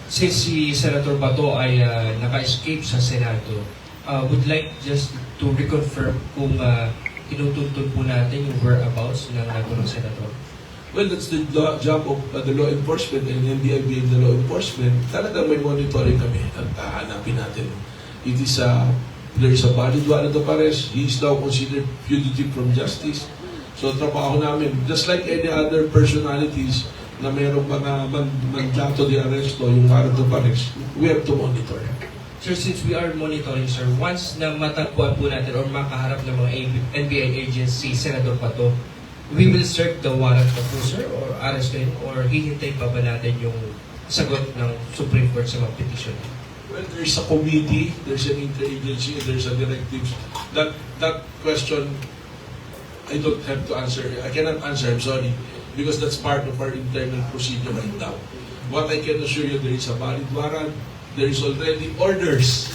since si Senator Bato ay naka-escape sa Senado, would like just to reconfirm kung tinutuntun po natin yung whereabouts ng nagunang Senator. Well, that's the job of the law enforcement and NBI being the law enforcement. Talagang may monitoring kami at hahanapin natin. It is there is a valid warrant of arrest. He is now considered fugitive from justice. So, trabaho namin, just like any other personalities na mayroong mga mandato de arresto, yung warrant of arrest, we have to monitor. Sir, since we are monitoring, sir, once na matagpuan po natin or makaharap ng mga NBI agency, Senator Bato, we will serve the warrant of sir or arrest him or hihintay pa ba natin yung sagot ng Supreme Court sa mga petition? Well, there's a committee, there's an interagency, there's a directive. That question, I don't have to answer. I cannot answer, I'm sorry, because that's part of our internal procedure right now. What I can assure you, there is a valid warrant, there is already orders